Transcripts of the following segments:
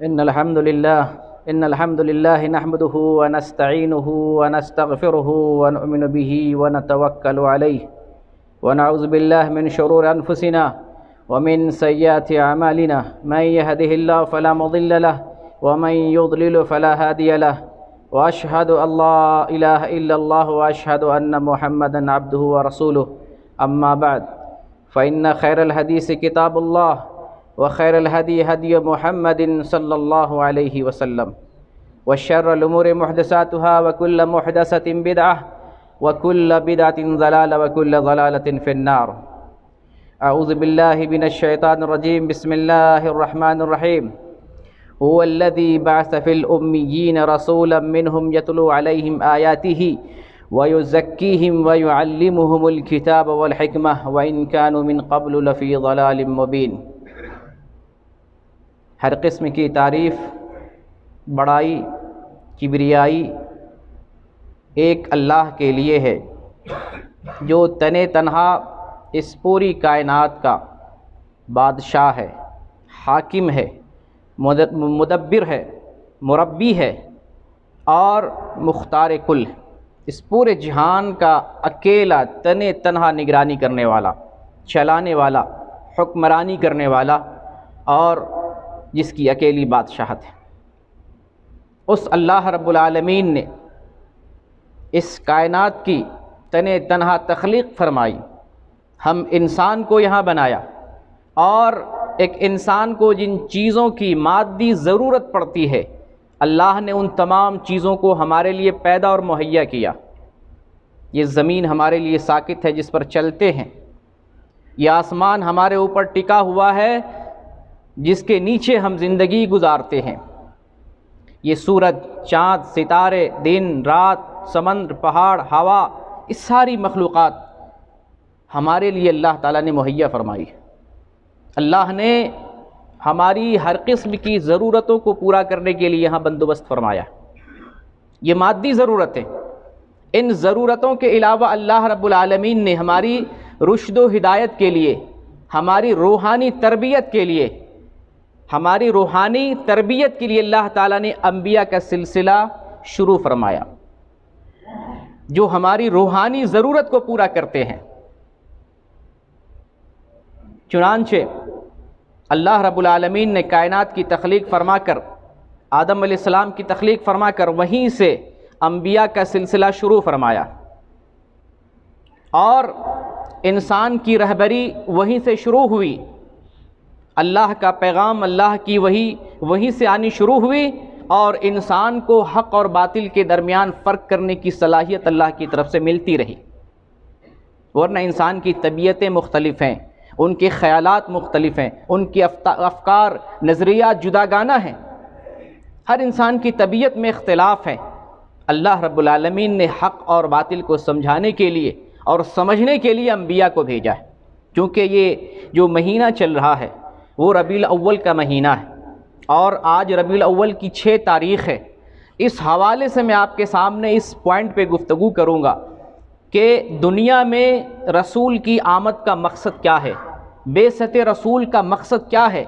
إن الحمد لله نحمده ونستعينه ونستغفره ونؤمن به ونتوكل عليه ونعوذ بالله من شرور أنفسنا ومن سيئات أعمالنا من يهده الله فلا مضل له ومن يضلل فلا هادي له وأشهد أن لا إله إلا الله وأشهد أن محمدا عبده ورسوله أما بعد فإن خير الحديث كتاب الله وخير الهدي هدي محمد صلى الله عليه وسلم وشر الأمور محدثاتها وكل محدثة بدعة وكل بدعة ضلالة وكل ضلالة في النار. أعوذ بالله من الشيطان الرجيم. بسم الله الرحمن الرحيم. هو الذي بعث في الأميين رسولا منهم يتلو عليهم آياته ويزكيهم ويعلمهم الكتاب والحكمة وإن كانوا من قبل لفي ضلال مبين. ہر قسم کی تعریف، بڑائی، کبریائی ایک اللہ کے لیے ہے جو تنے تنہا اس پوری کائنات کا بادشاہ ہے، حاکم ہے، مدبر ہے، مربی ہے اور مختار کل، اس پورے جہان کا اکیلا تنے تنہا نگرانی کرنے والا، چلانے والا، حکمرانی کرنے والا اور جس کی اکیلی بادشاہت ہے. اس اللہ رب العالمین نے اس کائنات کی تنے تنہا تخلیق فرمائی، ہم انسان کو یہاں بنایا اور ایک انسان کو جن چیزوں کی مادی ضرورت پڑتی ہے اللہ نے ان تمام چیزوں کو ہمارے لیے پیدا اور مہیا کیا. یہ زمین ہمارے لیے ساکت ہے جس پر چلتے ہیں، یہ آسمان ہمارے اوپر ٹکا ہوا ہے جس کے نیچے ہم زندگی گزارتے ہیں، یہ سورج، چاند، ستارے، دن، رات، سمندر، پہاڑ، ہوا، اس ساری مخلوقات ہمارے لیے اللہ تعالیٰ نے مہیا فرمائی. اللہ نے ہماری ہر قسم کی ضرورتوں کو پورا کرنے کے لیے یہاں بندوبست فرمایا. یہ مادی ضرورتیں، ان ضرورتوں کے علاوہ اللہ رب العالمین نے ہماری رشد و ہدایت کے لیے، ہماری روحانی تربیت کے لیے، اللہ تعالیٰ نے انبیاء کا سلسلہ شروع فرمایا جو ہماری روحانی ضرورت کو پورا کرتے ہیں. چنانچہ اللہ رب العالمین نے کائنات کی تخلیق فرما کر، آدم علیہ السلام کی تخلیق فرما کر وہیں سے انبیاء کا سلسلہ شروع فرمایا اور انسان کی رہبری وہیں سے شروع ہوئی. اللہ کا پیغام، اللہ کی وہیں سے آنی شروع ہوئی اور انسان کو حق اور باطل کے درمیان فرق کرنے کی صلاحیت اللہ کی طرف سے ملتی رہی. ورنہ انسان کی طبیعتیں مختلف ہیں، ان کے خیالات مختلف ہیں، ان کے افکار، نظریات جداگانہ ہیں، ہر انسان کی طبیعت میں اختلاف ہے. اللہ رب العالمین نے حق اور باطل کو سمجھانے کے لیے اور سمجھنے کے لیے انبیاء کو بھیجا ہے. کیونکہ یہ جو مہینہ چل رہا ہے وہ ربیع الاول کا مہینہ ہے اور آج ربیع الاول کی 6 تاریخ ہے. اس حوالے سے میں آپ کے سامنے اس پوائنٹ پہ گفتگو کروں گا کہ دنیا میں رسول کی آمد کا مقصد کیا ہے، بعثت رسول کا مقصد کیا ہے،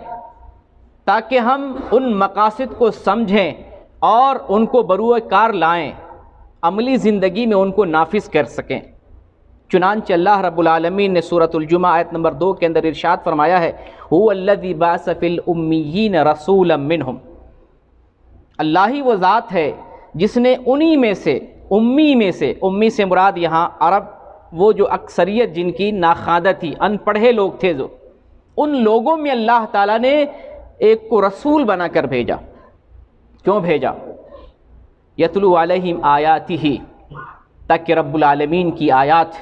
تاکہ ہم ان مقاصد کو سمجھیں اور ان کو بروئے کار لائیں، عملی زندگی میں ان کو نافذ کر سکیں. چنانچہ اللہ رب العالمین نے سورۃ الجمعہ آیت نمبر 2 کے اندر ارشاد فرمایا ہے هو الذی بعث فی الامیین رسولا منہم. اللہ ہی وہ ذات ہے جس نے انہی میں سے، امی سے مراد یہاں عرب وہ جو اکثریت جن کی ناخواندہ تھی، ان پڑھے لوگ تھے، جو ان لوگوں میں اللہ تعالیٰ نے ایک کو رسول بنا کر بھیجا. کیوں بھیجا؟ یتلو علیہم آیاتہ، تاکہ رب العالمین کی آیات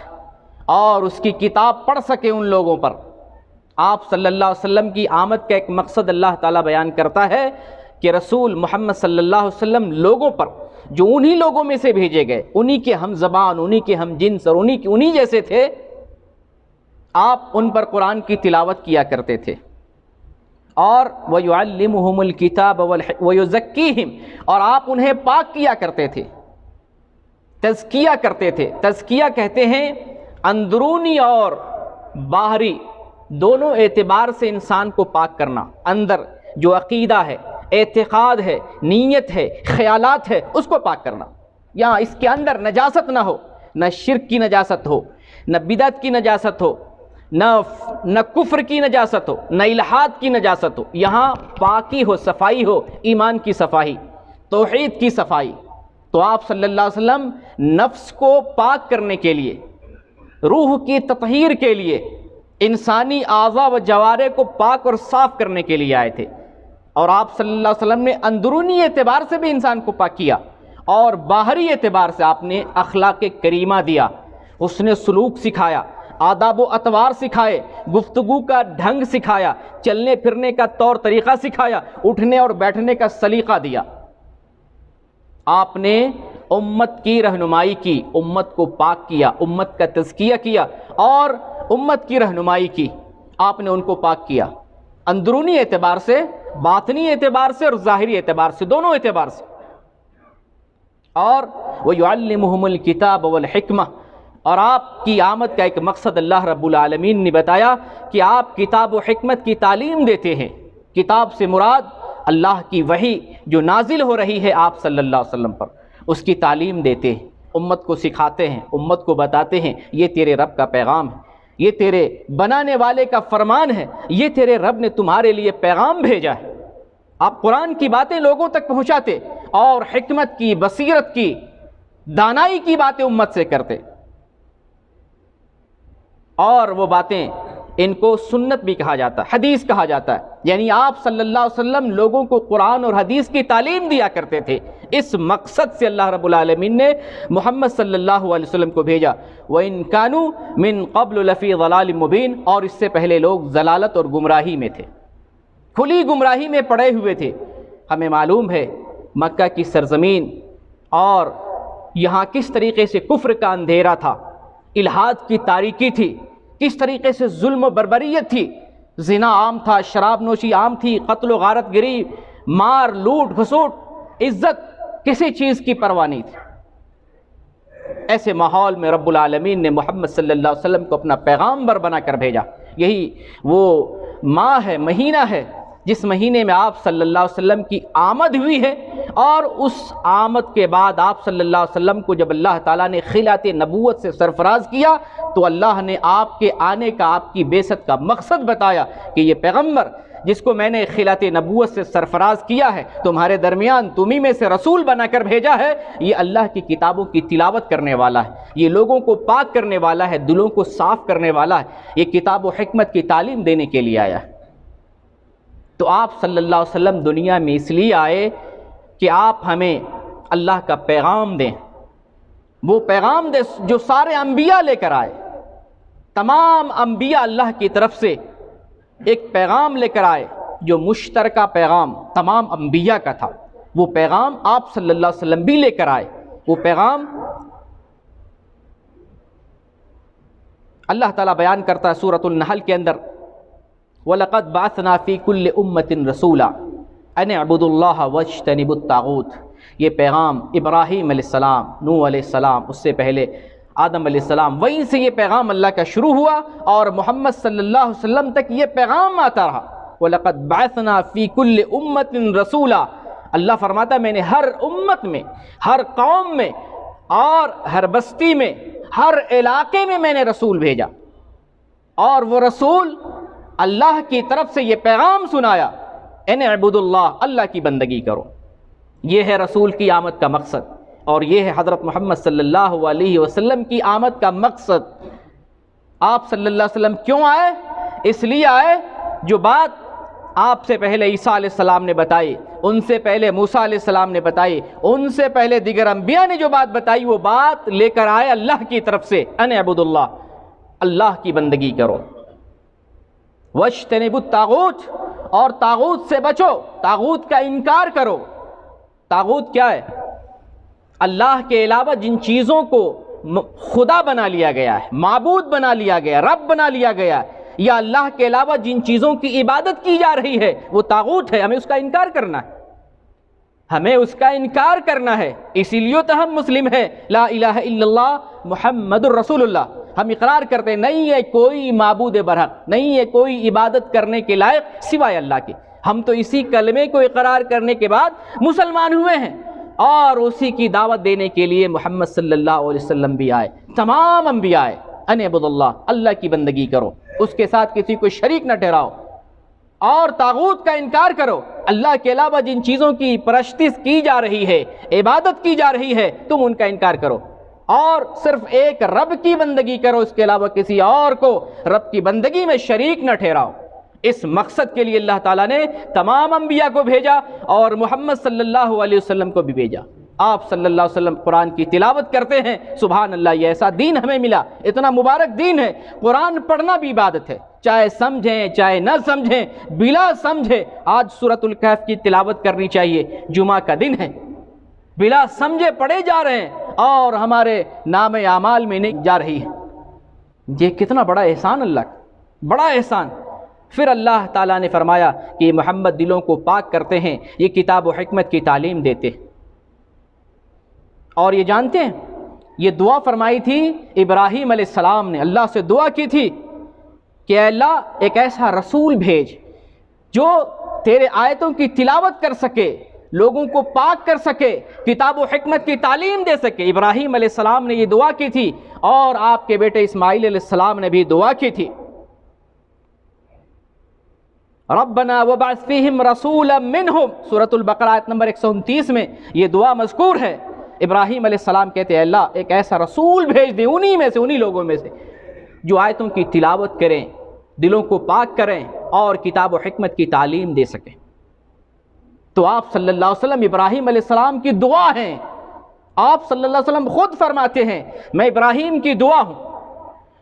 اور اس کی کتاب پڑھ سکے ان لوگوں پر. آپ صلی اللہ علیہ وسلم کی آمد کا ایک مقصد اللہ تعالیٰ بیان کرتا ہے کہ رسول محمد صلی اللہ علیہ وسلم لوگوں پر جو انہی لوگوں میں سے بھیجے گئے، انہی کے ہم زبان، انہی کے ہم جنس اور انہی جیسے تھے، آپ ان پر قرآن کی تلاوت کیا کرتے تھے. اور وَيُعَلِّمُهُمُ الْكِتَابَ وَيُزَكِّيهِمْ، اور آپ انہیں پاک کیا کرتے تھے، تزکیہ کرتے تھے. تزکیہ کہتے ہیں اندرونی اور باہری دونوں اعتبار سے انسان کو پاک کرنا. اندر جو عقیدہ ہے، اعتقاد ہے، نیت ہے، خیالات ہے، اس کو پاک کرنا۔ یہاں اس کے اندر نجاست نہ ہو، نہ شرک کی نجاست ہو، نہ بدعت کی نجاست ہو، نہ کفر کی نجاست ہو، نہ الحاد کی نجاست ہو۔ یہاں پاکی ہو، صفائی ہو، ایمان کی صفائی، توحید کی صفائی۔ تو آپ صلی اللہ علیہ وسلم نفس کو پاک کرنے کے لیے، روح کی تطہیر کے لیے، انسانی اعضاء و جوارح کو پاک اور صاف کرنے کے لیے آئے تھے۔ اور آپ صلی اللہ علیہ وسلم نے اندرونی اعتبار سے بھی انسان کو پاک کیا، اور باہری اعتبار سے آپ نے اخلاق کریمہ دیا، حسن سلوک سکھایا، آداب و اطوار سکھائے، گفتگو کا ڈھنگ سکھایا، چلنے پھرنے کا طور طریقہ سکھایا، اٹھنے اور بیٹھنے کا سلیقہ دیا۔ آپ نے امت کی رہنمائی کی، امت کو پاک کیا، امت کا تزکیہ کیا، اور امت کی رہنمائی کی، آپ نے ان کو پاک کیا، اندرونی اعتبار سے، باطنی اعتبار سے اور ظاہری اعتبار سے، دونوں اعتبار سے۔ اور وَيُعَلِّمُهُمُ الْكِتَابَ وَالْحِكْمَةَ، اور آپ کی آمد کا ایک مقصد اللہ رب العالمین نے بتایا کہ آپ کتاب و حکمت کی تعلیم دیتے ہیں۔ کتاب سے مراد اللہ کی وحی جو نازل ہو رہی ہے آپ صلی اللہ علیہ وسلم پر، اس کی تعلیم دیتے ہیں، امت کو سکھاتے ہیں، امت کو بتاتے ہیں یہ تیرے رب کا پیغام ہے، یہ تیرے بنانے والے کا فرمان ہے، یہ تیرے رب نے تمہارے لیے پیغام بھیجا ہے۔ آپ قرآن کی باتیں لوگوں تک پہنچاتے، اور حکمت کی، بصیرت کی، دانائی کی باتیں امت سے کرتے، اور وہ باتیں ان کو سنت بھی کہا جاتا ہے، حدیث کہا جاتا ہے۔ یعنی آپ صلی اللہ علیہ وسلم لوگوں کو قرآن اور حدیث کی تعلیم دیا کرتے تھے۔ اس مقصد سے اللہ رب العالمین نے محمد صلی اللہ علیہ وسلم کو بھیجا۔ وَإِن كَانُوا مِن قَبْلُ لَفِي ضَلَالٍ مُبِينٍ، اور اس سے پہلے لوگ ضلالت اور گمراہی میں تھے، کھلی گمراہی میں پڑے ہوئے تھے۔ ہمیں معلوم ہے مکہ کی سرزمین اور یہاں کس طریقے سے کفر کا اندھیرا تھا، الحاد کی تاریکی تھی، کس طریقے سے ظلم و بربریت تھی، زنا عام تھا، شراب نوشی عام تھی، قتل و غارت گری، مار لوٹ گھسوٹ، عزت کسی چیز کی پرواہ نہیں تھی۔ ایسے ماحول میں رب العالمین نے محمد صلی اللہ علیہ وسلم کو اپنا پیغامبر بنا کر بھیجا۔ یہی وہ ماہ ہے، مہینہ ہے، جس مہینے میں آپ صلی اللہ علیہ وسلم کی آمد ہوئی ہے، اور اس آمد کے بعد آپ صلی اللہ علیہ وسلم کو جب اللہ تعالیٰ نے خلعت نبوت سے سرفراز کیا تو اللہ نے آپ کے آنے کا، آپ کی بعثت کا مقصد بتایا کہ یہ پیغمبر جس کو میں نے خلعت نبوت سے سرفراز کیا ہے، تمہارے درمیان تمہیں میں سے رسول بنا کر بھیجا ہے، یہ اللہ کی کتابوں کی تلاوت کرنے والا ہے، یہ لوگوں کو پاک کرنے والا ہے، دلوں کو صاف کرنے والا ہے، یہ کتاب و حکمت کی تعلیم دینے کے لیے آیا ہے۔ تو آپ صلی اللہ علیہ وسلم دنیا میں اس لیے آئے کہ آپ ہمیں اللہ کا پیغام دیں، وہ پیغام دیں جو سارے انبیاء لے کر آئے۔ تمام انبیاء اللہ کی طرف سے ایک پیغام لے کر آئے جو مشترکہ پیغام تمام انبیاء کا تھا، وہ پیغام آپ صلی اللہ علیہ وسلم بھی لے کر آئے۔ وہ پیغام اللہ تعالیٰ بیان کرتا ہے سورۃ النحل کے اندر، وَلَقَدْ بَعَثْنَا فِي كُلِّ أُمَّةٍ رَسُولًا أَنِ اعْبُدُوا اللَّهَ وَاجْتَنِبُوا الطَّاغُوتَ۔ یہ پیغام ابراہیم علیہ السلام، نوح علیہ السلام، اس سے پہلے آدم علیہ السلام، وہیں سے یہ پیغام اللہ کا شروع ہوا اور محمد صلی اللہ علیہ وسلم تک یہ پیغام آتا رہا۔ وَلَقَدْ بَعَثْنَا فِي كُلِّ أُمَّةٍ رَسُولًا، اللہ فرماتا ہے میں نے ہر امت میں، ہر قوم میں اور ہر بستی میں، ہر علاقے میں نے رسول بھیجا، اور وہ رسول اللہ کی طرف سے یہ پیغام سنایا، ان اعبدوا اللہ، اللہ کی بندگی کرو۔ یہ ہے رسول کی آمد کا مقصد، اور یہ ہے حضرت محمد صلی اللہ علیہ وسلم کی آمد کا مقصد۔ آپ صلی اللہ علیہ وسلم کیوں آئے؟ اس لیے آئے جو بات آپ سے پہلے عیسیٰ علیہ السلام نے بتائی، ان سے پہلے موسیٰ علیہ السلام نے بتائی، ان سے پہلے دیگر انبیاء نے جو بات بتائی، وہ بات لے کر آئے اللہ کی طرف سے، ان اعبدوا اللہ، اللہ کی بندگی کرو۔ وَاجْتَنِبُوا الطَّاغُوتَ، اور طاغوت سے بچو، طاغوت کا انکار کرو۔ طاغوت کیا ہے؟ اللہ کے علاوہ جن چیزوں کو خدا بنا لیا گیا ہے، معبود بنا لیا گیا، رب بنا لیا گیا ہے، یا اللہ کے علاوہ جن چیزوں کی عبادت کی جا رہی ہے وہ طاغوت ہے، ہمیں اس کا انکار کرنا ہے، ہمیں اس کا انکار کرنا ہے۔ اسی لیے تو ہم مسلم ہیں، لا الہ الا اللہ محمد الرسول اللہ، ہم اقرار کرتے ہیں نہیں ہے کوئی معبود برحق، نہیں ہے کوئی عبادت کرنے کے لائق سوائے اللہ کے، ہم تو اسی کلمے کو اقرار کرنے کے بعد مسلمان ہوئے ہیں، اور اسی کی دعوت دینے کے لیے محمد صلی اللہ علیہ وسلم بھی آئے، تمام انبیاء آئے، ان اعبدوا اللہ، اللہ کی بندگی کرو، اس کے ساتھ کسی کو شریک نہ ٹھہراؤ، اور طاغوت کا انکار کرو، اللہ کے علاوہ جن چیزوں کی پرستش کی جا رہی ہے، عبادت کی جا رہی ہے، تم ان کا انکار کرو، اور صرف ایک رب کی بندگی کرو، اس کے علاوہ کسی اور کو رب کی بندگی میں شریک نہ ٹھہراؤ۔ اس مقصد کے لیے اللہ تعالیٰ نے تمام انبیاء کو بھیجا اور محمد صلی اللہ علیہ وسلم کو بھی بھیجا۔ آپ صلی اللہ علیہ وسلم قرآن کی تلاوت کرتے ہیں، سبحان اللہ، یہ ایسا دین ہمیں ملا، اتنا مبارک دین ہے۔ قرآن پڑھنا بھی عبادت ہے، چاہے سمجھیں چاہے نہ سمجھیں، بلا سمجھے آج سورۃ الکہف کی تلاوت کرنی چاہیے، جمعہ کا دن ہے، بلا سمجھے پڑھے جا رہے ہیں اور ہمارے نام اعمال میں نہیں جا رہی ہے۔ یہ کتنا بڑا احسان اللہ کا، بڑا احسان۔ پھر اللہ تعالیٰ نے فرمایا کہ محمد دلوں کو پاک کرتے ہیں، یہ کتاب و حکمت کی تعلیم دیتے ہیں۔ اور یہ جانتے ہیں، یہ دعا فرمائی تھی ابراہیم علیہ السلام نے، اللہ سے دعا کی تھی کہ اے اللہ ایک ایسا رسول بھیج جو تیرے آیتوں کی تلاوت کر سکے، لوگوں کو پاک کر سکے، کتاب و حکمت کی تعلیم دے سکے۔ ابراہیم علیہ السلام نے یہ دعا کی تھی، اور آپ کے بیٹے اسماعیل علیہ السلام نے بھی دعا کی تھی۔ ربنا وبعث فیہم رسولا منہم، سورۃ البقرہ آیت نمبر 129 میں یہ دعا مذکور ہے۔ ابراہیم علیہ السلام کہتے ہیں اللہ ایک ایسا رسول بھیج دے انہی میں سے، انہی لوگوں میں سے جو آیتوں کی تلاوت کریں، دلوں کو پاک کریں اور کتاب و حکمت کی تعلیم دے سکیں۔ تو آپ صلی اللہ علیہ وسلم ابراہیم علیہ السلام کی دعا ہیں۔ آپ صلی اللہ علیہ وسلم خود فرماتے ہیں میں ابراہیم کی دعا ہوں،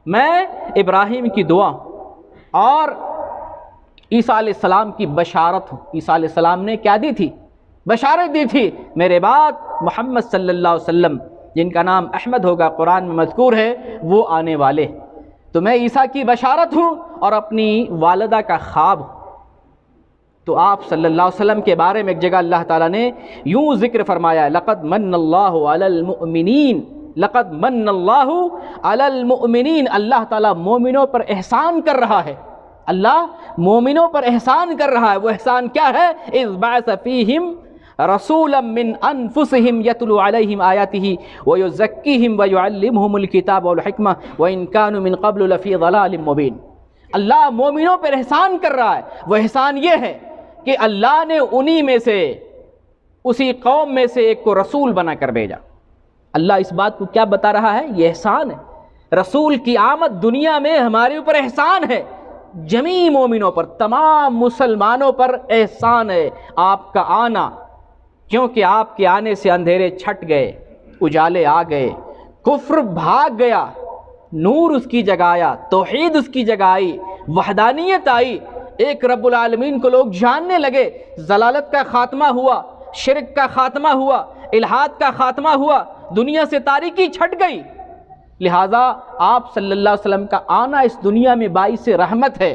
میں ابراہیم کی دعا ہوں، اور عیسیٰ علیہ السلام کی بشارت ہوں۔ عیسیٰ علیہ السلام نے کیا دی تھی؟ بشارت دی تھی، میرے بعد محمد صلی اللہ علیہ وسلم جن کا نام احمد ہوگا، قرآن میں مذکور ہے، وہ آنے والے۔ تو میں عیسیٰ کی بشارت ہوں اور اپنی والدہ کا خواب ہوں۔ تو آپ صلی اللہ علیہ وسلم کے بارے میں ایک جگہ اللہ تعالیٰ نے یوں ذکر فرمایا، لقد من اللہ علی المؤمنین، لقد من اللہ علی المؤمنین، اللہ تعالیٰ مومنوں پر احسان کر رہا ہے، اللہ مومنوں پر احسان کر رہا ہے۔ وہ احسان کیا ہے؟ اذ بعث فیہم رسولا من انفسہم یتلو علیہم آیاتہ ویزکیہم ویعلمہم الکتاب والحکمہ وان کانوا من قبل لفی ضلال مبین۔ اللہ مومنوں پر احسان کر رہا ہے۔ وہ احسان یہ ہے کہ اللہ نے انہی میں سے، اسی قوم میں سے ایک کو رسول بنا کر بھیجا۔ اللہ اس بات کو کیا بتا رہا ہے؟ یہ احسان ہے، رسول کی آمد دنیا میں ہمارے اوپر احسان ہے، جمیع مومنوں پر، تمام مسلمانوں پر احسان ہے آپ کا آنا، کیونکہ آپ کے آنے سے اندھیرے چھٹ گئے، اجالے آ گئے، کفر بھاگ گیا، نور اس کی جگہ آیا، توحید اس کی جگہ آئی، وحدانیت آئی، ایک رب العالمین کو لوگ جاننے لگے، ضلالت کا خاتمہ ہوا، شرک کا خاتمہ ہوا، الحاد کا خاتمہ ہوا، دنیا سے تاریکی چھٹ گئی۔ لہٰذا آپ صلی اللہ علیہ وسلم کا آنا اس دنیا میں باعث رحمت ہے،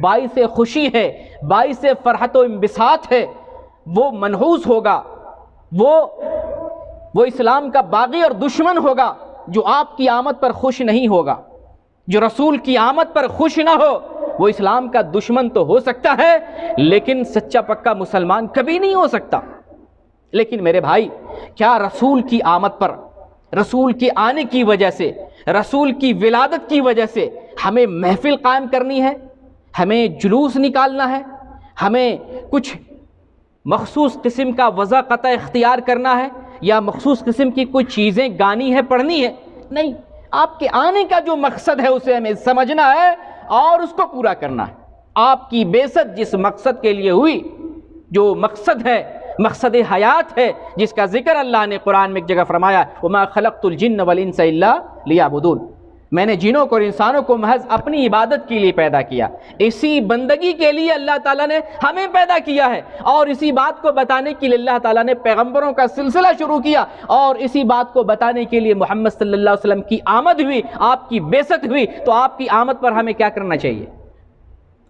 باعث خوشی ہے، باعث فرحت و انبساط ہے۔ وہ منحوس ہوگا، وہ اسلام کا باغی اور دشمن ہوگا جو آپ کی آمد پر خوش نہیں ہوگا، جو رسول کی آمد پر خوش نہ ہو، وہ اسلام کا دشمن تو ہو سکتا ہے لیکن سچا پکا مسلمان کبھی نہیں ہو سکتا۔ لیکن میرے بھائی، کیا رسول کی آمد پر، رسول کے آنے کی وجہ سے، رسول کی ولادت کی وجہ سے ہمیں محفل قائم کرنی ہے، ہمیں جلوس نکالنا ہے، ہمیں کچھ مخصوص قسم کا وضاقتہ اختیار کرنا ہے، یا مخصوص قسم کی کوئی چیزیں گانی ہے، پڑھنی ہے؟ نہیں، آپ کے آنے کا جو مقصد ہے اسے ہمیں سمجھنا ہے اور اس کو پورا کرنا ہے۔ آپ کی بعثت جس مقصد کے لیے ہوئی، جو مقصد ہے، مقصد حیات ہے، جس کا ذکر اللہ نے قرآن میں ایک جگہ فرمایا، وَمَا خَلَقْتُ الْجِنَّ وَالْإِنسَ إِلَّا لِيَعْبُدُونَ، میں نے جنوں کو اور انسانوں کو محض اپنی عبادت کے لیے پیدا کیا۔ اسی بندگی کے لیے اللہ تعالیٰ نے ہمیں پیدا کیا ہے، اور اسی بات کو بتانے کے لیے اللہ تعالیٰ نے پیغمبروں کا سلسلہ شروع کیا، اور اسی بات کو بتانے کے لیے محمد صلی اللہ علیہ وسلم کی آمد ہوئی، آپ کی بعثت ہوئی۔ تو آپ کی آمد پر ہمیں کیا کرنا چاہیے؟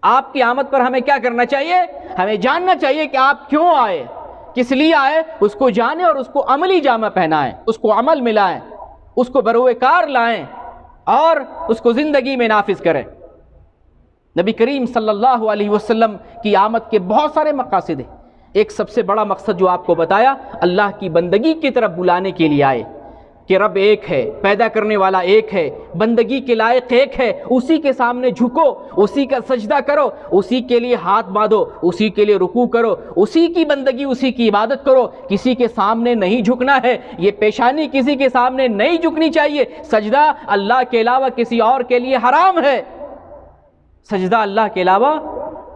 آپ کی آمد پر ہمیں کیا کرنا چاہیے؟ ہمیں جاننا چاہیے کہ آپ کیوں آئے، کس لیے آئے، اس کو جانیں اور اس کو عملی جامہ پہنائیں، اس کو عمل میں لائیں، اس کو بروئے کار لائیں اور اس کو زندگی میں نافذ کریں۔ نبی کریم صلی اللہ علیہ وسلم کی آمد کے بہت سارے مقاصد ہیں. ایک سب سے بڑا مقصد جو آپ کو بتایا، اللہ کی بندگی کی طرف بلانے کے لیے آئے کہ رب ایک ہے، پیدا کرنے والا ایک ہے، بندگی کے لائق ایک ہے، اسی کے سامنے جھکو، اسی کا سجدہ کرو، اسی کے لیے ہاتھ باندھو، اسی کے لیے رکوع کرو، اسی کی بندگی، اسی کی عبادت کرو. کسی کے سامنے نہیں جھکنا ہے، یہ پیشانی کسی کے سامنے نہیں جھکنی چاہیے. سجدہ اللہ کے علاوہ کسی اور کے لیے حرام ہے. سجدہ اللہ کے علاوہ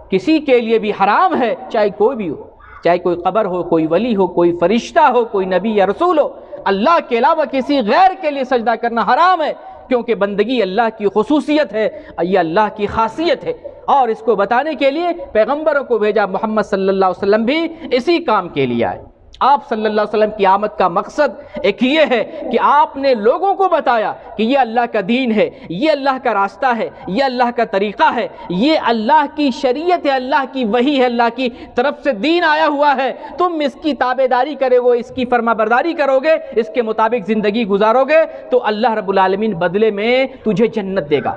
کسی کے لیے بھی حرام ہے، چاہے کوئی بھی ہو، چاہے کوئی قبر ہو، کوئی ولی ہو، کوئی فرشتہ ہو، کوئی نبی یا رسول ہو. اللہ کے علاوہ کسی غیر کے لیے سجدہ کرنا حرام ہے، کیونکہ بندگی اللہ کی خصوصیت ہے، یہ اللہ کی خاصیت ہے. اور اس کو بتانے کے لیے پیغمبروں کو بھیجا. محمد صلی اللہ علیہ وسلم بھی اسی کام کے لیے آئے. آپ صلی اللہ علیہ وسلم کی آمد کا مقصد ایک یہ ہے کہ آپ نے لوگوں کو بتایا کہ یہ اللہ کا دین ہے، یہ اللہ کا راستہ ہے، یہ اللہ کا طریقہ ہے، یہ اللہ کی شریعت ہے، اللہ کی وحی ہے، اللہ کی طرف سے دین آیا ہوا ہے. تم اس کی تابعداری کرو گے، اس کی فرما برداری کرو گے، اس کے مطابق زندگی گزارو گے تو اللہ رب العالمین بدلے میں تجھے جنت دے گا.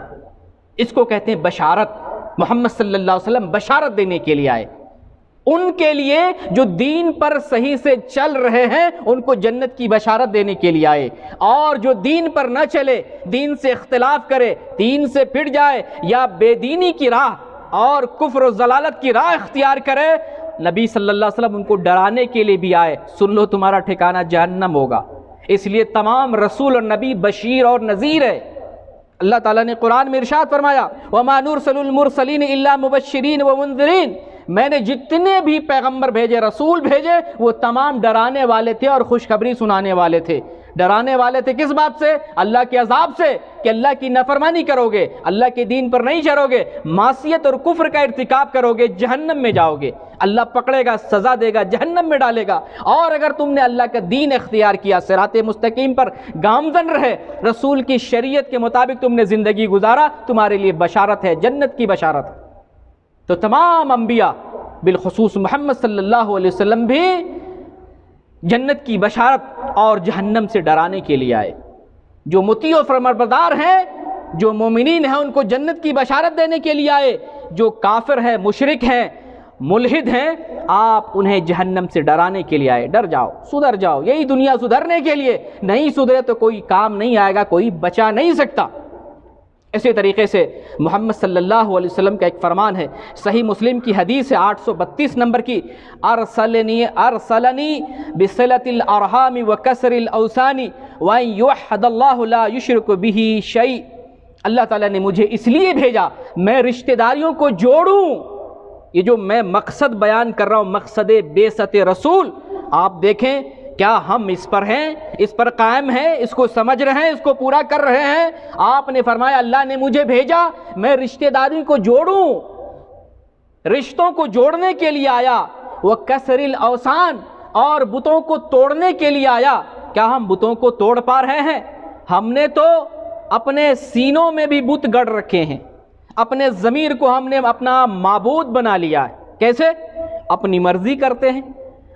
اس کو کہتے ہیں بشارت. محمد صلی اللہ علیہ وسلم بشارت دینے کے لیے آئے. ان کے لیے جو دین پر صحیح سے چل رہے ہیں ان کو جنت کی بشارت دینے کے لیے آئے، اور جو دین پر نہ چلے، دین سے اختلاف کرے، دین سے پھٹ جائے یا بے دینی کی راہ اور کفر و ضلالت کی راہ اختیار کرے، نبی صلی اللہ علیہ وسلم ان کو ڈرانے کے لیے بھی آئے. سن لو تمہارا ٹھکانہ جہنم ہوگا. اس لیے تمام رسول اور نبی بشیر اور نذیر ہے. اللہ تعالیٰ نے قرآن میں ارشاد فرمایا وَمَا نُرْسِلُ الْمُرْسَلِينَ إِلَّا مُبَشِّرِينَ وَمُنذِرِينَ. میں نے جتنے بھی پیغمبر بھیجے، رسول بھیجے، وہ تمام ڈرانے والے تھے اور خوشخبری سنانے والے تھے. ڈرانے والے تھے کس بات سے؟ اللہ کے عذاب سے، کہ اللہ کی نافرمانی کرو گے، اللہ کے دین پر نہیں چلو گے، معصیت اور کفر کا ارتکاب کرو گے، جہنم میں جاؤ گے، اللہ پکڑے گا، سزا دے گا، جہنم میں ڈالے گا. اور اگر تم نے اللہ کا دین اختیار کیا، صراط مستقیم پر گامزن رہے، رسول کی شریعت کے مطابق تم نے زندگی گزارا، تمہارے لیے بشارت ہے، جنت کی بشارت ہے. تو تمام انبیاء بالخصوص محمد صلی اللہ علیہ وسلم بھی جنت کی بشارت اور جہنم سے ڈرانے کے لیے آئے. جو مطیع و فرمانبردار ہیں، جو مومنین ہیں، ان کو جنت کی بشارت دینے کے لیے آئے. جو کافر ہیں، مشرک ہیں، ملحد ہیں، آپ انہیں جہنم سے ڈرانے کے لیے آئے. ڈر جاؤ، سدھر جاؤ، یہی دنیا سدھرنے کے لیے. نہیں سدھرے تو کوئی کام نہیں آئے گا، کوئی بچا نہیں سکتا. اسی طریقے سے محمد صلی اللہ علیہ وسلم کا ایک فرمان ہے، صحیح مسلم کی حدیث ہے 832 نمبر کی، ارسلنی بصلۃ الارحام وکسر الاوثان وان یوحد اللہ لا یشرک بہ شیء. اللہ تعالیٰ نے مجھے اس لیے بھیجا میں رشتہ داریوں کو جوڑوں. یہ جو میں مقصد بیان کر رہا ہوں، مقصد بعثت رسول، آپ دیکھیں کیا ہم اس پر ہیں، اس پر قائم ہیں، اس کو سمجھ رہے ہیں، اس کو پورا کر رہے ہیں؟ آپ نے فرمایا اللہ نے مجھے بھیجا میں رشتہ داری کو جوڑوں، رشتوں کو جوڑنے کے لیے آیا. وہ کسر الاوثان، اور بتوں کو توڑنے کے لیے آیا. کیا ہم بتوں کو توڑ پا رہے ہیں؟ ہم نے تو اپنے سینوں میں بھی بت گڑ رکھے ہیں، اپنے ضمیر کو ہم نے اپنا معبود بنا لیا ہے. کیسے؟ اپنی مرضی کرتے ہیں،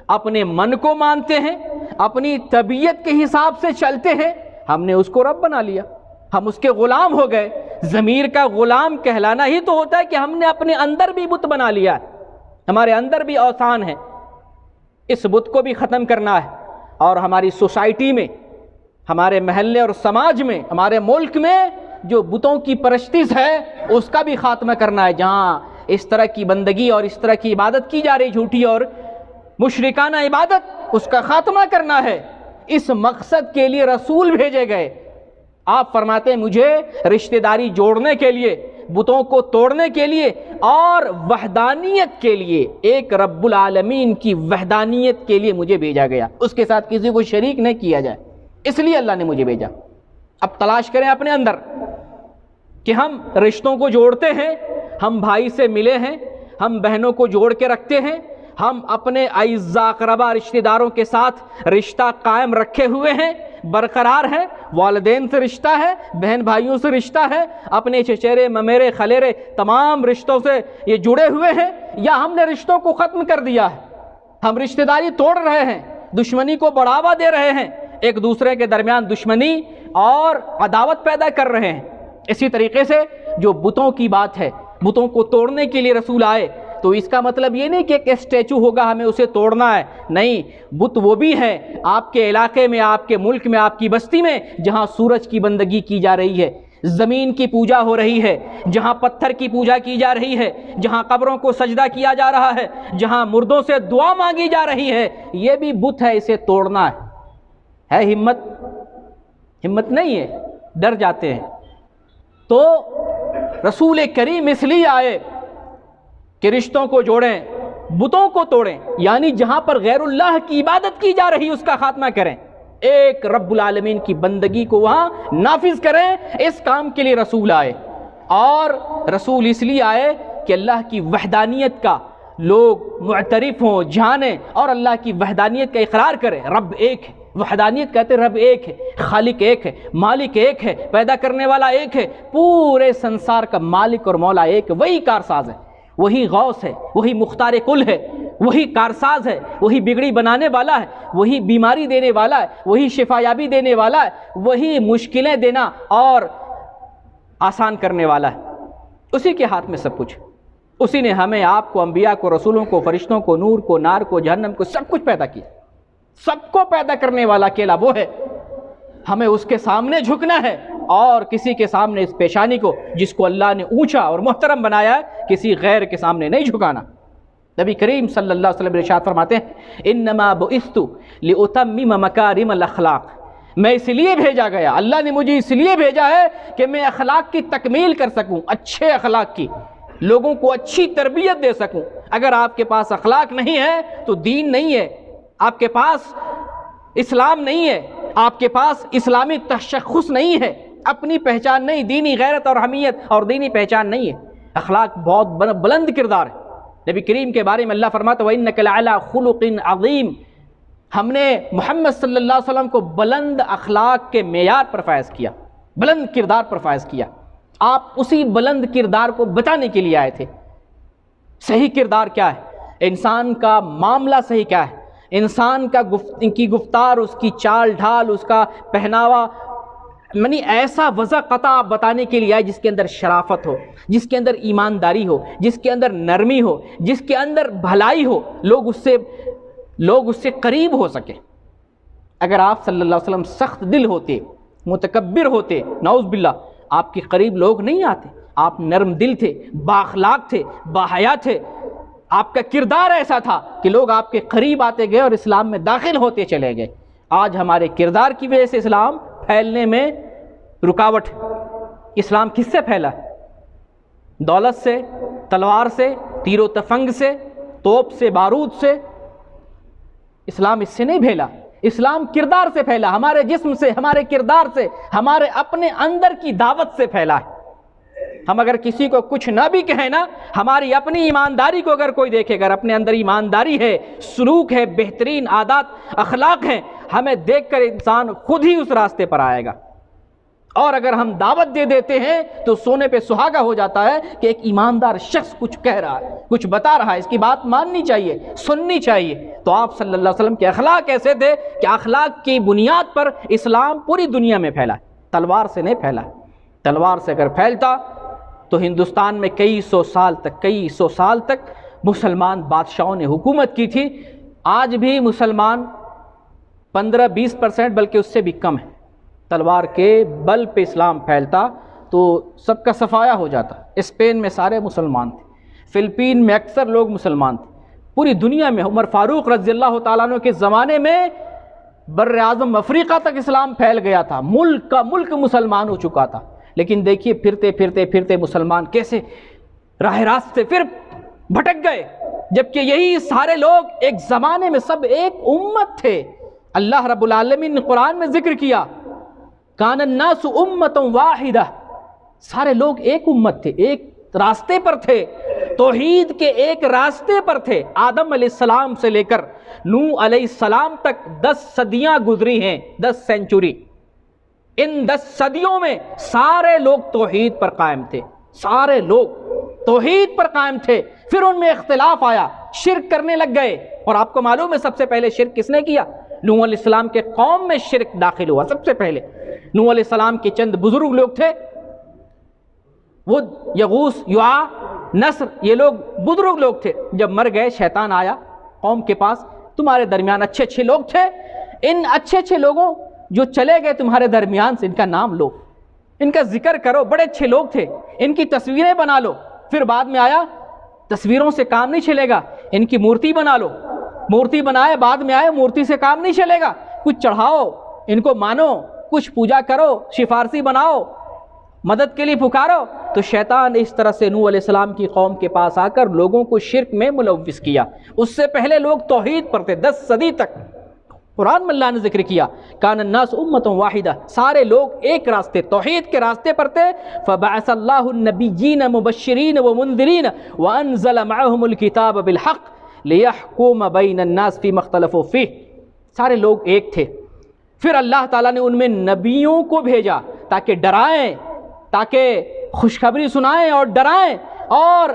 اپنے من کو مانتے ہیں، اپنی طبیعت کے حساب سے چلتے ہیں. ہم نے اس کو رب بنا لیا، ہم اس کے غلام ہو گئے. ضمیر کا غلام کہلانا ہی تو ہوتا ہے کہ ہم نے اپنے اندر بھی بت بنا لیا ہے، ہمارے اندر بھی اوثان ہے. اس بت کو بھی ختم کرنا ہے، اور ہماری سوسائٹی میں، ہمارے محلے اور سماج میں، ہمارے ملک میں جو بتوں کی پرستش ہے اس کا بھی خاتمہ کرنا ہے. جہاں اس طرح کی بندگی اور اس طرح کی عبادت کی جا رہی، جھوٹی اور مشرکانہ عبادت، اس کا خاتمہ کرنا ہے. اس مقصد کے لیے رسول بھیجے گئے. آپ فرماتے ہیں مجھے رشتہ داری جوڑنے کے لیے، بتوں کو توڑنے کے لیے، اور وحدانیت کے لیے، ایک رب العالمین کی وحدانیت کے لیے مجھے بھیجا گیا. اس کے ساتھ کسی کو شریک نہیں کیا جائے، اس لیے اللہ نے مجھے بھیجا. اب تلاش کریں اپنے اندر کہ ہم رشتوں کو جوڑتے ہیں، ہم بھائی سے ملے ہیں، ہم بہنوں کو جوڑ کے رکھتے ہیں، ہم اپنے اعزاء اقربا رشتہ داروں کے ساتھ رشتہ قائم رکھے ہوئے ہیں، برقرار ہے. والدین سے رشتہ ہے، بہن بھائیوں سے رشتہ ہے، اپنے چچیرے ممیرے خلیرے تمام رشتوں سے یہ جڑے ہوئے ہیں. یا ہم نے رشتوں کو ختم کر دیا ہے، ہم رشتہ داری توڑ رہے ہیں، دشمنی کو بڑھاوا دے رہے ہیں، ایک دوسرے کے درمیان دشمنی اور عداوت پیدا کر رہے ہیں. اسی طریقے سے جو بتوں کی بات ہے، بتوں کو توڑنے کے لیے رسول آئے تو اس کا مطلب یہ نہیں کہ ایک اسٹیچو ہوگا ہمیں اسے توڑنا ہے، نہیں، بت وہ بھی ہے آپ کے علاقے میں، آپ کے ملک میں، آپ کی بستی میں جہاں سورج کی بندگی کی جا رہی ہے، زمین کی پوجا ہو رہی ہے، جہاں پتھر کی پوجا کی جا رہی ہے، جہاں قبروں کو سجدہ کیا جا رہا ہے، جہاں مردوں سے دعا مانگی جا رہی ہے، یہ بھی بت ہے، اسے توڑنا ہے ہمت؟ ہمت نہیں ہے، ڈر جاتے ہیں۔ تو رسول کریم اس لیے آئے کہ رشتوں کو جوڑیں، بتوں کو توڑیں، یعنی جہاں پر غیر اللہ کی عبادت کی جا رہی اس کا خاتمہ کریں، ایک رب العالمین کی بندگی کو وہاں نافذ کریں۔ اس کام کے لیے رسول آئے، اور رسول اس لیے آئے کہ اللہ کی وحدانیت کا لوگ معترف ہوں، جانیں، اور اللہ کی وحدانیت کا اقرار کریں۔ رب ایک ہے، وحدانیت کہتے ہیں، رب ایک ہے، خالق ایک ہے، مالک ایک ہے، پیدا کرنے والا ایک ہے، پورے سنسار کا مالک اور مولا ایک ہے، وہی کارساز ہے، وہی غوث ہے، وہی مختار کل ہے، وہی کارساز ہے، وہی بگڑی بنانے والا ہے، وہی بیماری دینے والا ہے، وہی شفا یابی دینے والا ہے، وہی مشکلیں دینا اور آسان کرنے والا ہے، اسی کے ہاتھ میں سب کچھ۔ اسی نے ہمیں، آپ کو، انبیاء کو، رسولوں کو، فرشتوں کو، نور کو، نار کو، جہنم کو، سب کچھ پیدا کیا۔ سب کو پیدا کرنے والا اکیلا وہ ہے، ہمیں اس کے سامنے جھکنا ہے، اور کسی کے سامنے اس پیشانی کو جس کو اللہ نے اونچا اور محترم بنایا ہے کسی غیر کے سامنے نہیں جھکانا۔ نبی کریم صلی اللہ علیہ وسلم ارشاد فرماتے ہیں انما بعثت لاتمم مکارم الاخلاق، میں اس لیے بھیجا گیا، اللہ نے مجھے اس لیے بھیجا ہے کہ میں اخلاق کی تکمیل کر سکوں، اچھے اخلاق کی، لوگوں کو اچھی تربیت دے سکوں۔ اگر آپ کے پاس اخلاق نہیں ہے تو دین نہیں ہے، آپ کے پاس اسلام نہیں ہے، آپ کے پاس اسلامی تشخص نہیں ہے، اپنی پہچان نہیں، دینی غیرت اور حمیت اور دینی پہچان نہیں ہے۔ اخلاق بہت بلند کردار ہے۔ نبی کریم کے بارے میں اللہ فرماتا ہے وَإِنَّكَ لَعَلَىٰ خُلُقٍ عَظِيمٍ، ہم نے محمد صلی اللہ علیہ وسلم کو بلند اخلاق کے معیار پر فائز کیا، بلند کردار پر فائز کیا۔ آپ اسی بلند کردار کو بتانے کے لیے آئے تھے۔ صحیح کردار کیا ہے، انسان کا معاملہ صحیح کیا ہے، انسان کی گفتار، اس کی چال ڈھال، اس کا پہناوا، یعنی ایسا وضع قطع بتانے کے لیے آئے جس کے اندر شرافت ہو، جس کے اندر ایمانداری ہو، جس کے اندر نرمی ہو، جس کے اندر بھلائی ہو، لوگ اس سے قریب ہو سکے۔ اگر آپ صلی اللہ علیہ وسلم سخت دل ہوتے، متکبر ہوتے، نعوذ باللہ، آپ کے قریب لوگ نہیں آتے۔ آپ نرم دل تھے، با اخلاق تھے، باحیا تھے، آپ کا کردار ایسا تھا کہ لوگ آپ کے قریب آتے گئے اور اسلام میں داخل ہوتے چلے گئے۔ آج ہمارے کردار کی وجہ سے اسلام پھیلنے میں رکاوٹ ہے۔ اسلام کس سے پھیلا؟ دولت سے، تلوار سے، تیر و تفنگ سے، توپ سے، بارود سے۔ اسلام اس سے نہیں پھیلا، اسلام کردار سے پھیلا، ہمارے جسم سے، ہمارے کردار سے، ہمارے اپنے اندر کی دعوت سے پھیلا ہے۔ ہم اگر کسی کو کچھ نہ بھی کہیں نا، ہماری اپنی ایمانداری کو اگر کوئی دیکھے، اگر اپنے اندر ایمانداری ہے، سلوک ہے، بہترین عادات اخلاق ہیں، ہمیں دیکھ کر انسان خود ہی اس راستے پر آئے گا۔ اور اگر ہم دعوت دے دیتے ہیں تو سونے پہ سہاگا ہو جاتا ہے کہ ایک ایماندار شخص کچھ کہہ رہا ہے، کچھ بتا رہا ہے، اس کی بات ماننی چاہیے، سننی چاہیے۔ تو آپ صلی اللہ علیہ وسلم کے اخلاق ایسے تھے کہ اخلاق کی بنیاد پر اسلام پوری دنیا میں پھیلا، تلوار سے نہیں پھیلا۔ تلوار سے اگر پھیلتا تو ہندوستان میں کئی سو سال تک مسلمان بادشاہوں نے حکومت کی تھی۔ آج بھی مسلمان 15-20% بلکہ اس سے بھی کم ہے۔ تلوار کے بل پہ اسلام پھیلتا تو سب کا صفایا ہو جاتا۔ اسپین میں سارے مسلمان تھے، فلپین میں اکثر لوگ مسلمان تھے، پوری دنیا میں عمر فاروق رضی اللہ تعالیٰ عنہ کے زمانے میں بر اعظم افریقہ تک اسلام پھیل گیا تھا، ملک کا ملک مسلمان ہو چکا تھا۔ لیکن دیکھیے پھرتے مسلمان کیسے راہ راست سے پھر بھٹک گئے، جبکہ یہی سارے لوگ ایک زمانے میں سب ایک امت تھے۔ اللہ رب العالمین نے قرآن میں ذکر کیا کان الناس امۃ واحدہ، سارے لوگ ایک امت تھے، ایک راستے پر تھے، توحید کے ایک راستے پر تھے۔ آدم علیہ السلام سے لے کر نوح علیہ السلام تک 10 صدیاں گزری ہیں، 10 سینچری۔ ان 10 صدیوں میں سارے لوگ توحید پر قائم تھے، سارے لوگ توحید پر قائم تھے۔ پھر ان میں اختلاف آیا، شرک کرنے لگ گئے، اور آپ کو معلوم ہے سب سے پہلے شرک کس نے کیا؟ نوح علیہ السلام کے قوم میں شرک داخل ہوا سب سے پہلے۔ نوح علیہ السلام کے چند بزرگ لوگ تھے، وہ یغوث، یعا، نصر، یہ لوگ بزرگ لوگ تھے. جب مر گئے شیطان آیا قوم کے پاس، تمہارے درمیان اچھے اچھے لوگ تھے، ان اچھے اچھے لوگوں جو چلے گئے تمہارے درمیان سے ان کا نام لو، ان کا ذکر کرو، بڑے اچھے لوگ تھے، ان کی تصویریں بنا لو. پھر بعد میں آیا تصویروں سے کام نہیں چلے گا، ان کی مورتی بنا لو. مورتی بنائے، بعد میں آئے مورتی سے کام نہیں چلے گا، کچھ چڑھاؤ، ان کو مانو، کچھ پوجا کرو، سفارشی بناؤ، مدد کے لیے پکارو. تو شیطان اس طرح سے نوح علیہ السلام کی قوم کے پاس آ کر لوگوں کو شرک میں ملوث کیا. اس سے پہلے لوگ توحید پر تھے 10 صدی تک. قرآن میں اللہ نے ذکر کیا کان الناس امۃ واحدہ، سارے لوگ ایک راستے توحید کے راستے پر تھے. فبعث اللہ النبیین مبشرین ومنذرین وانزل معهم الکتاب بالحق لیحکم بین الناس فیما اختلفوا فیہ. سارے لوگ ایک تھے. پھر اللہ تعالیٰ نے ان میں نبیوں کو بھیجا تاکہ ڈرائیں، تاکہ خوشخبری سنائیں اور ڈرائیں، اور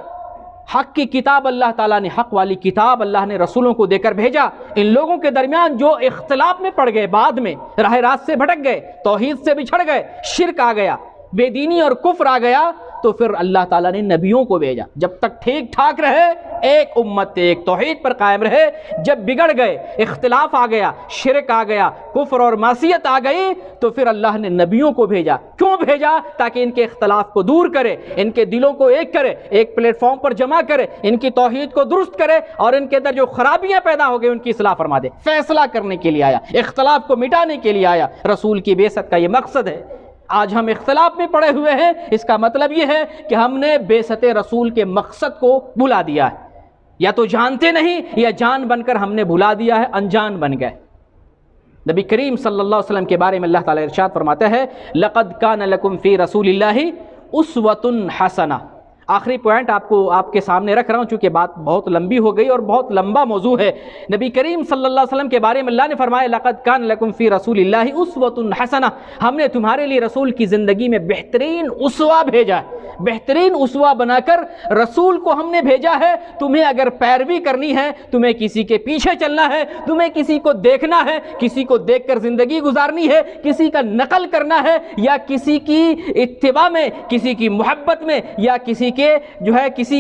حق کی کتاب اللہ تعالیٰ نے، حق والی کتاب اللہ نے رسولوں کو دے کر بھیجا. ان لوگوں کے درمیان جو اختلاف میں پڑ گئے، بعد میں راہ راست سے بھٹک گئے، توحید سے بچھڑ گئے، شرک آ گیا، بے دینی اور کفر آ گیا، تو پھر اللہ تعالیٰ نے نبیوں کو بھیجا. جب تک ٹھیک ٹھاک رہے ایک امت ایک توحید پر قائم رہے. جب بگڑ گئے، اختلاف آ گیا، شرک آ گیا، کفر اور معصیت آ گئی، تو پھر اللہ نے نبیوں کو بھیجا. کیوں بھیجا؟ تاکہ ان کے اختلاف کو دور کرے، ان کے دلوں کو ایک کرے، ایک پلیٹ فارم پر جمع کرے، ان کی توحید کو درست کرے، اور ان کے اندر جو خرابیاں پیدا ہو گئی ان کی اصلاح فرما دے. فیصلہ کرنے کے لیے آیا، اختلاف کو مٹانے کے لیے آیا. رسول کی بعثت کا یہ مقصد ہے. آج ہم اختلاف میں پڑے ہوئے ہیں، اس کا مطلب یہ ہے کہ ہم نے بعثت رسول کے مقصد کو بھلا دیا ہے. یا تو جانتے نہیں، یا جان بن کر ہم نے بھلا دیا ہے، انجان بن گئے. نبی کریم صلی اللہ علیہ وسلم کے بارے میں اللہ تعالیٰ ارشاد فرماتا ہے لَقَدْ كَانَ لَكُمْ فِي رَسُولِ اللَّهِ أُسْوَةٌ حَسَنَةٌ. آخری پوائنٹ آپ کے سامنے رکھ رہا ہوں چونکہ بات بہت لمبی ہو گئی اور بہت لمبا موضوع ہے. نبی کریم صلی اللہ علیہ وسلم کے بارے میں اللہ نے فرمایا لَقَدْ كَانَ لَكُمْ فِي رَسُولِ اللَّهِ أُسْوَةٌ حَسَنَةٌ. ہم نے تمہارے لیے رسول کی زندگی میں بہترین اسوہ بھیجا ہے، بہترین اسوہ بنا کر رسول کو ہم نے بھیجا ہے. تمہیں اگر پیروی کرنی ہے، تمہیں کسی کے پیچھے چلنا ہے، تمہیں کسی کو دیکھنا ہے، کسی کو دیکھ کر زندگی گزارنی ہے، کسی کا نقل کرنا ہے، یا کسی کی اتباع میں، کسی کی محبت میں، یا کسی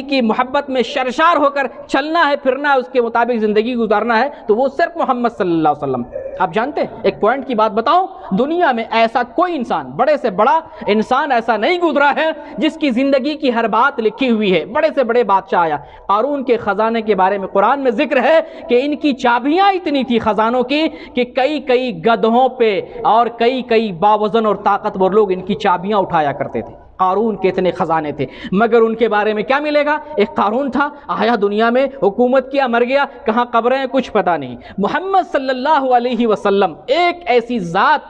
کی محبت میں شرشار ہو کر چلنا ہے، پھرنا ہے، اس کے مطابق زندگی گزارنا ہے، تو وہ صرف محمد صلی اللہ علیہ وسلم. آپ جانتے ہیں، ایک پوائنٹ کی بات بتاؤں، دنیا میں ایسا کوئی انسان، بڑے سے بڑا انسان ایسا نہیں گزرا ہے جس کی زندگی کی ہر بات لکھی ہوئی ہے. بڑے سے بڑے بادشاہ آیا، قارون کے خزانے کے بارے میں قرآن میں ذکر ہے کہ ان کی چابیاں اتنی تھی خزانوں کی کہ کئی گدھوں پہ اور کئی باوزن اور طاقتور لوگ ان کی چابیاں اٹھایا کرتے تھے. قارون کے اتنے خزانے تھے، مگر ان کے بارے میں کیا ملے گا؟ ایک قارون تھا، آیا دنیا میں، حکومت کیا، مر گیا، کہاں قبریں ہیں کچھ پتہ نہیں. محمد صلی اللہ علیہ وسلم ایک ایسی ذات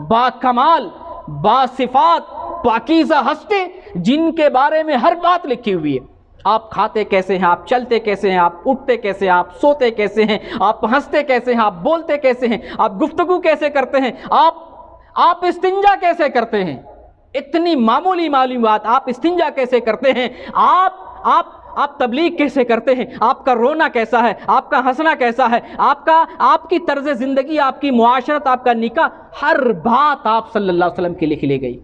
با کمال، با صفات، پاکیزہ ہستی جن کے بارے میں ہر بات لکھی ہوئی ہے. آپ کھاتے کیسے ہیں، آپ چلتے کیسے ہیں، آپ اٹھتے کیسے ہیں، آپ سوتے کیسے ہیں، آپ ہنستے کیسے ہیں، آپ بولتے کیسے ہیں، آپ گفتگو کیسے کرتے ہیں، آپ استنجا کیسے کرتے ہیں. اتنی معمولی بات، آپ استنجا کیسے کرتے ہیں، آپ تبلیغ کیسے کرتے ہیں، آپ کا رونا کیسا ہے، آپ کا ہنسنا کیسا ہے، آپ کی طرز زندگی، آپ کی معاشرت، آپ کا نکاح، ہر بات آپ صلی اللہ علیہ وسلم کے لکھ لی گئی.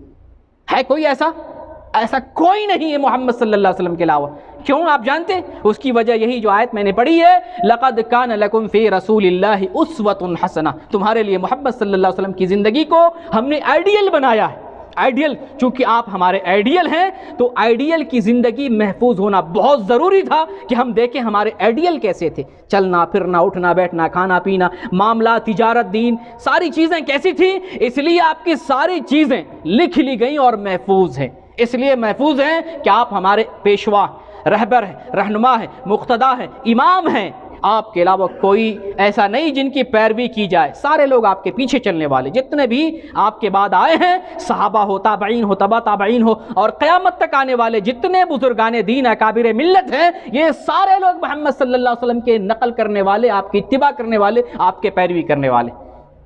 ہے کوئی ایسا کوئی نہیں ہے محمد صلی اللہ علیہ وسلم کے علاوہ. کیوں؟ آپ جانتے ہیں اس کی وجہ یہی جو آیت میں نے پڑھی ہے لَقَدْ كَانَ لَكُمْ فِي رَسُولِ اللَّهِ أُسْوَةٌ حَسَنَةٌ. تمہارے لیے محمد صلی اللہ علیہ وسلم کی زندگی کو ہم نے آئیڈیل بنایا ہے. آئیڈیل، چونکہ آپ ہمارے آئیڈیل ہیں تو آئیڈیل کی زندگی محفوظ ہونا بہت ضروری تھا کہ ہم دیکھیں ہمارے آئیڈیل کیسے تھے. چلنا پھرنا، اٹھنا بیٹھنا، کھانا پینا، معاملات، تجارت، دین، ساری چیزیں کیسی تھیں. اس لیے آپ کی ساری چیزیں لکھ لی گئیں اور محفوظ ہیں. اس لیے محفوظ ہیں کہ آپ ہمارے پیشوا، رہبر ہیں، رہنما ہیں، مقتدا ہیں، امام ہیں. آپ کے علاوہ کوئی ایسا نہیں جن کی پیروی کی جائے. سارے لوگ آپ کے پیچھے چلنے والے، جتنے بھی آپ کے بعد آئے ہیں، صحابہ ہو، تابعین ہو، تبع تابعین ہو، اور قیامت تک آنے والے جتنے بزرگان دین، اکابر ملت ہیں، یہ سارے لوگ محمد صلی اللہ علیہ وسلم کے نقل کرنے والے، آپ کی اتباع کرنے والے، آپ کے پیروی کرنے والے.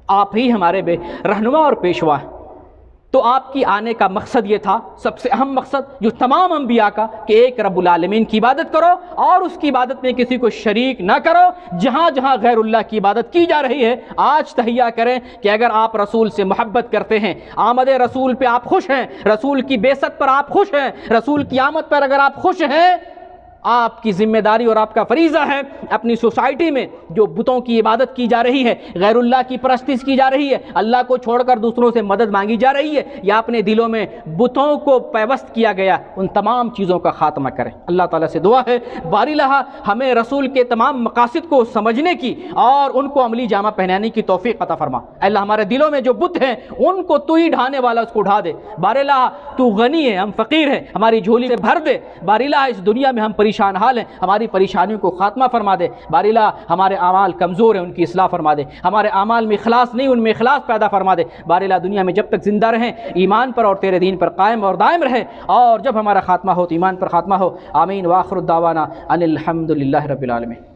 آپ ہی ہمارے رہنما اور پیشوا ہیں. تو آپ کی آنے کا مقصد یہ تھا، سب سے اہم مقصد جو تمام انبیاء کا، کہ ایک رب العالمین کی عبادت کرو اور اس کی عبادت میں کسی کو شریک نہ کرو۔ جہاں جہاں غیر اللہ کی عبادت کی جا رہی ہے، آج تہیہ کریں کہ اگر آپ رسول سے محبت کرتے ہیں، آمد رسول پہ آپ خوش ہیں، رسول کی بعثت پر آپ خوش ہیں، رسول کی آمد پر اگر آپ خوش ہیں، آپ کی ذمہ داری اور آپ کا فریضہ ہے اپنی سوسائٹی میں جو بتوں کی عبادت کی جا رہی ہے، غیر اللہ کی پرستش کی جا رہی ہے، اللہ کو چھوڑ کر دوسروں سے مدد مانگی جا رہی ہے، یا اپنے دلوں میں بتوں کو پیوست کیا گیا، ان تمام چیزوں کا خاتمہ کریں۔ اللہ تعالیٰ سے دعا ہے باری لہٰ ہمیں رسول کے تمام مقاصد کو سمجھنے کی اور ان کو عملی جامہ پہنانے کی توفیق عطا فرما۔ اللہ ہمارے دلوں میں جو بت ہیں ان کو تو ہی ڈھانے والا، اس کو ڈھا دے۔ باری لہٰ تو غنی ہے، ہم فقیر ہیں، ہماری جھولی سے بھر دے۔ باری لہٰ اس دنیا میں ہم پریشان حال ہیں، ہماری پریشانیوں کو خاتمہ فرما دے۔ باری لہٰ ہمارے اعمال کمزور ہیں، ان کی اصلاح فرما دے۔ ہمارے اعمال میں اخلاص نہیں، ان میں اخلاص پیدا فرما دے۔ باری لہٰ دنیا میں جب تک زندہ رہیں ایمان پر اور تیرے دین پر قائم اور دائم رہے، اور جب ہمارا خاتمہ ہو تو ایمان پر خاتمہ ہو۔ آمین۔ وآخر الدعوانا ان الحمد للہ رب العالمین۔